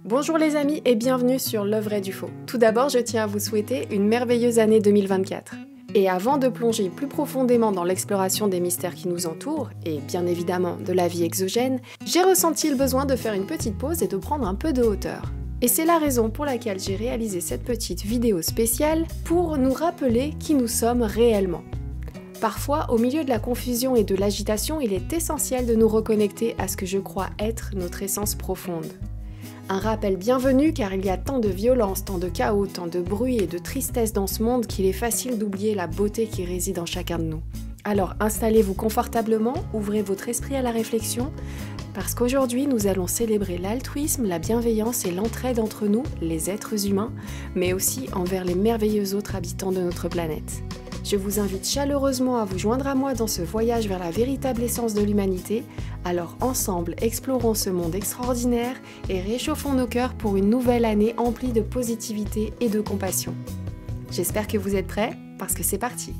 Bonjour les amis et bienvenue sur Le Vrai du Faux. Tout d'abord, je tiens à vous souhaiter une merveilleuse année 2024. Et avant de plonger plus profondément dans l'exploration des mystères qui nous entourent, et bien évidemment de la vie exogène, j'ai ressenti le besoin de faire une petite pause et de prendre un peu de hauteur. Et c'est la raison pour laquelle j'ai réalisé cette petite vidéo spéciale pour nous rappeler qui nous sommes réellement. Parfois, au milieu de la confusion et de l'agitation, il est essentiel de nous reconnecter à ce que je crois être notre essence profonde. Un rappel bienvenu car il y a tant de violence, tant de chaos, tant de bruit et de tristesse dans ce monde qu'il est facile d'oublier la beauté qui réside en chacun de nous. Alors installez-vous confortablement, ouvrez votre esprit à la réflexion, parce qu'aujourd'hui nous allons célébrer l'altruisme, la bienveillance et l'entraide entre nous, les êtres humains, mais aussi envers les merveilleux autres habitants de notre planète. Je vous invite chaleureusement à vous joindre à moi dans ce voyage vers la véritable essence de l'humanité. Alors ensemble, explorons ce monde extraordinaire et réchauffons nos cœurs pour une nouvelle année emplie de positivité et de compassion. J'espère que vous êtes prêts, parce que c'est parti!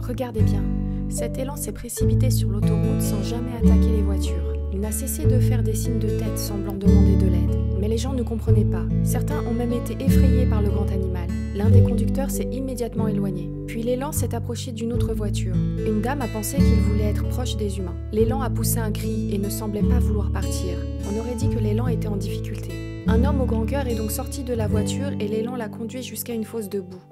Regardez bien, cet élan s'est précipité sur l'autoroute sans jamais attaquer les voitures. Il n'a cessé de faire des signes de tête semblant demander de l'aide. Mais les gens ne comprenaient pas. Certains ont même été effrayés par le grand animal. L'un des conducteurs s'est immédiatement éloigné. Puis l'élan s'est approché d'une autre voiture. Une dame a pensé qu'il voulait être proche des humains. L'élan a poussé un cri et ne semblait pas vouloir partir. On aurait dit que l'élan était en difficulté. Un homme au grand cœur est donc sorti de la voiture et l'élan l'a conduit jusqu'à une fosse de boue.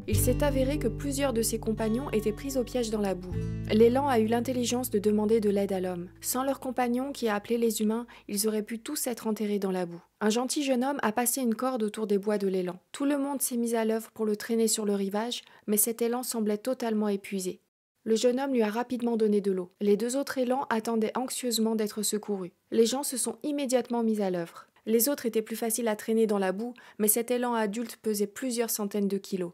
Il s'est avéré que plusieurs de ses compagnons étaient pris au piège dans la boue. L'élan a eu l'intelligence de demander de l'aide à l'homme. Sans leur compagnon qui a appelé les humains, ils auraient pu tous être enterrés dans la boue. Un gentil jeune homme a passé une corde autour des bois de l'élan. Tout le monde s'est mis à l'œuvre pour le traîner sur le rivage, mais cet élan semblait totalement épuisé. Le jeune homme lui a rapidement donné de l'eau. Les deux autres élans attendaient anxieusement d'être secourus. Les gens se sont immédiatement mis à l'œuvre. Les autres étaient plus faciles à traîner dans la boue, mais cet élan adulte pesait plusieurs centaines de kilos.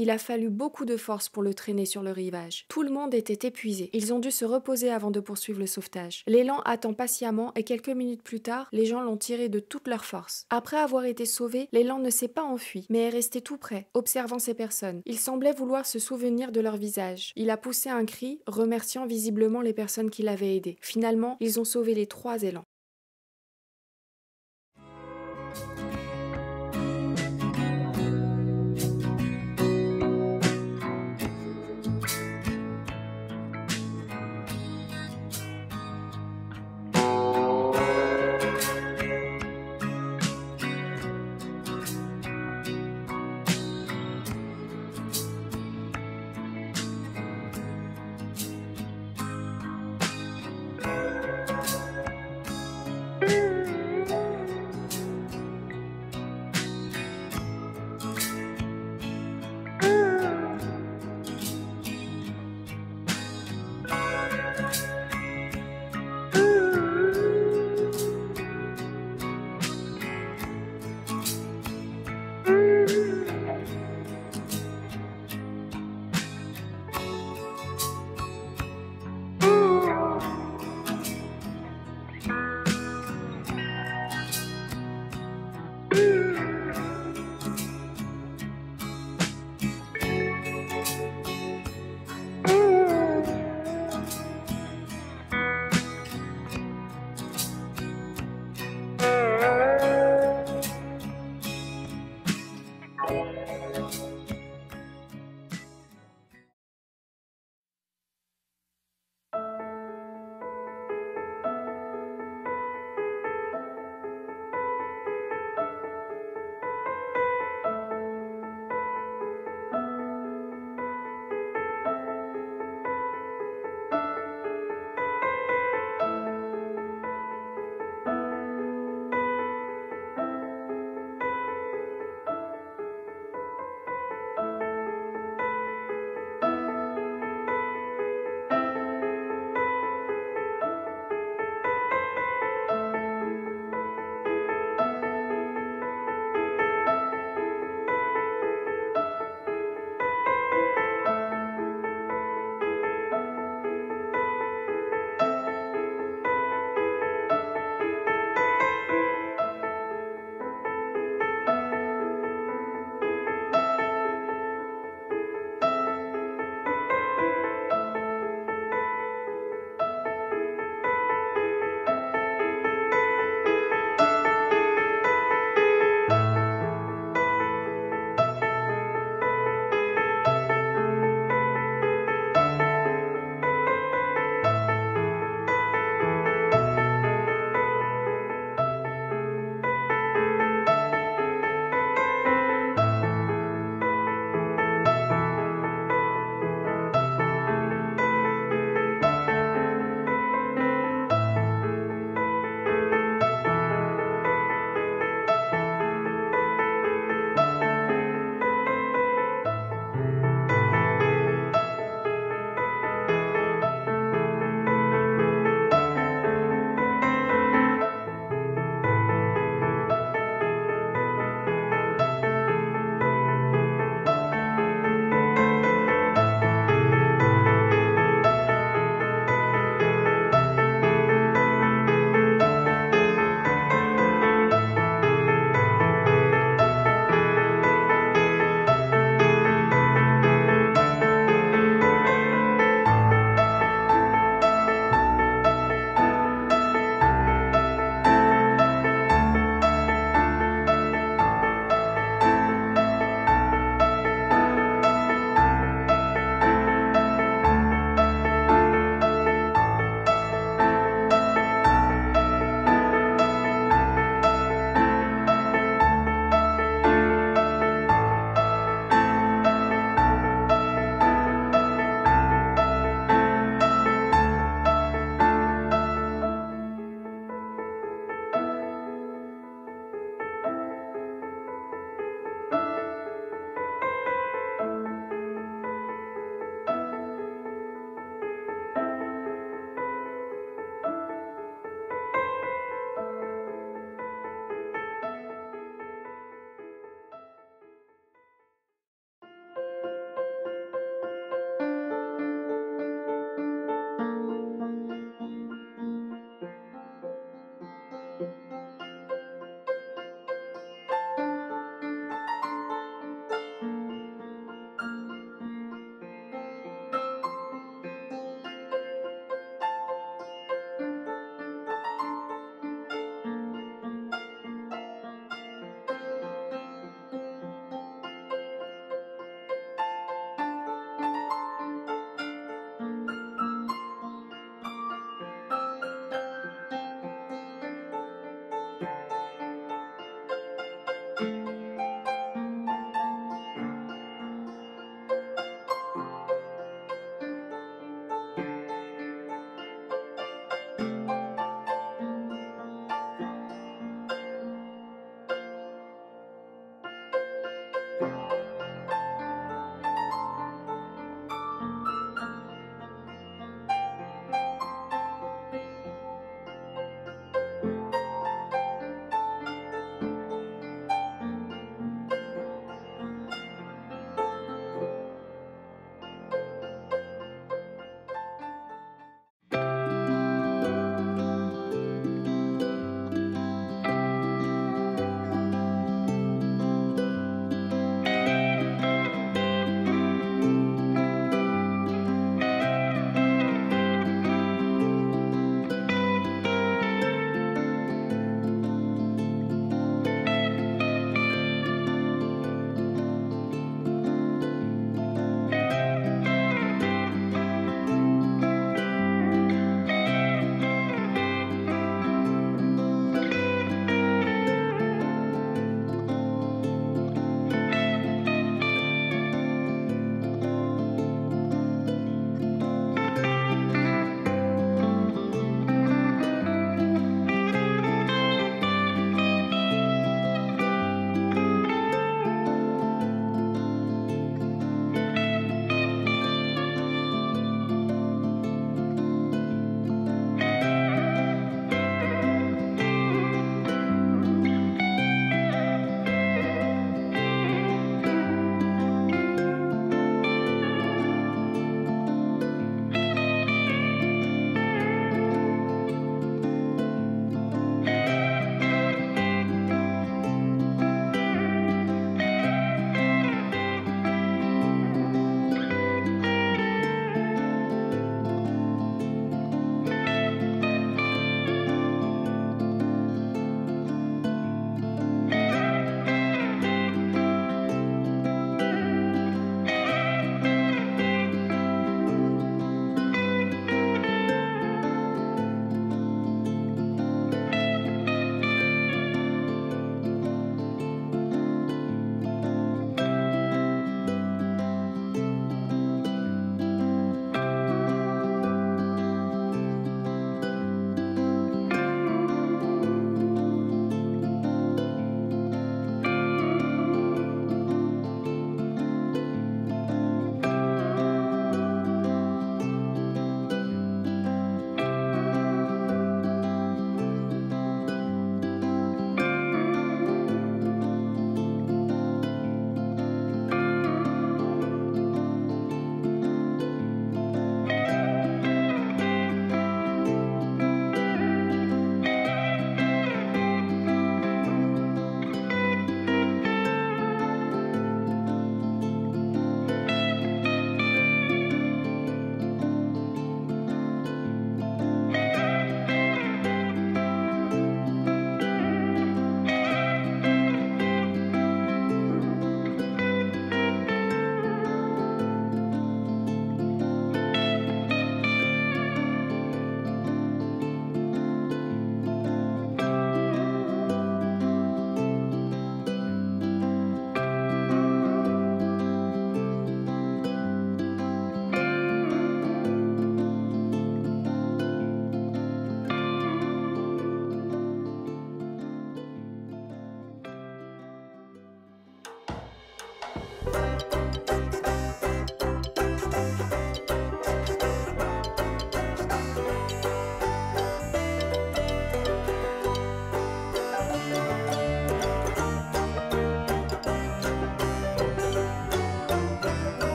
Il a fallu beaucoup de force pour le traîner sur le rivage. Tout le monde était épuisé. Ils ont dû se reposer avant de poursuivre le sauvetage. L'élan attend patiemment et quelques minutes plus tard, les gens l'ont tiré de toute leur force. Après avoir été sauvé, l'élan ne s'est pas enfui, mais est resté tout près, observant ces personnes. Il semblait vouloir se souvenir de leur visage. Il a poussé un cri, remerciant visiblement les personnes qui l'avaient aidé. Finalement, ils ont sauvé les 3 élans.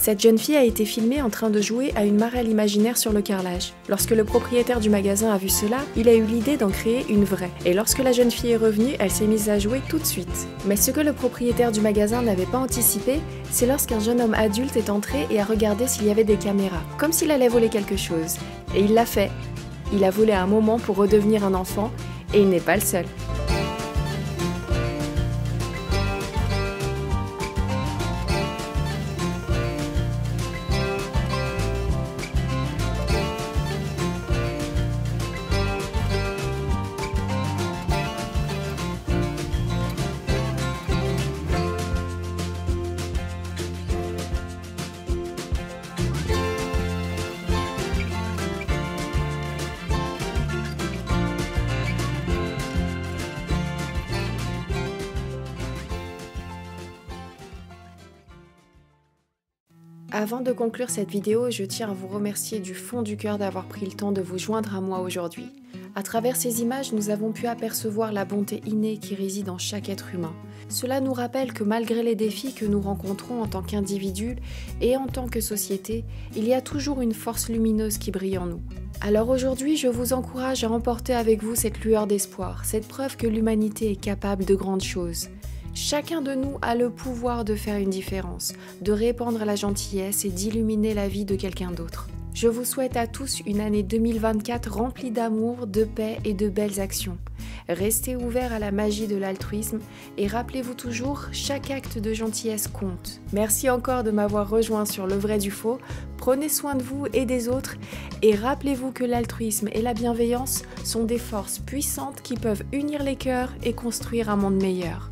Cette jeune fille a été filmée en train de jouer à une marelle imaginaire sur le carrelage. Lorsque le propriétaire du magasin a vu cela, il a eu l'idée d'en créer une vraie. Et lorsque la jeune fille est revenue, elle s'est mise à jouer tout de suite. Mais ce que le propriétaire du magasin n'avait pas anticipé, c'est lorsqu'un jeune homme adulte est entré et a regardé s'il y avait des caméras, comme s'il allait voler quelque chose. Et il l'a fait. Il a volé un moment pour redevenir un enfant, et il n'est pas le seul. Avant de conclure cette vidéo, je tiens à vous remercier du fond du cœur d'avoir pris le temps de vous joindre à moi aujourd'hui. À travers ces images, nous avons pu apercevoir la bonté innée qui réside en chaque être humain. Cela nous rappelle que malgré les défis que nous rencontrons en tant qu'individus et en tant que société, il y a toujours une force lumineuse qui brille en nous. Alors aujourd'hui, je vous encourage à emporter avec vous cette lueur d'espoir, cette preuve que l'humanité est capable de grandes choses. Chacun de nous a le pouvoir de faire une différence, de répandre la gentillesse et d'illuminer la vie de quelqu'un d'autre. Je vous souhaite à tous une année 2024 remplie d'amour, de paix et de belles actions. Restez ouverts à la magie de l'altruisme et rappelez-vous toujours, chaque acte de gentillesse compte. Merci encore de m'avoir rejoint sur Le Vrai du Faux. Prenez soin de vous et des autres et rappelez-vous que l'altruisme et la bienveillance sont des forces puissantes qui peuvent unir les cœurs et construire un monde meilleur.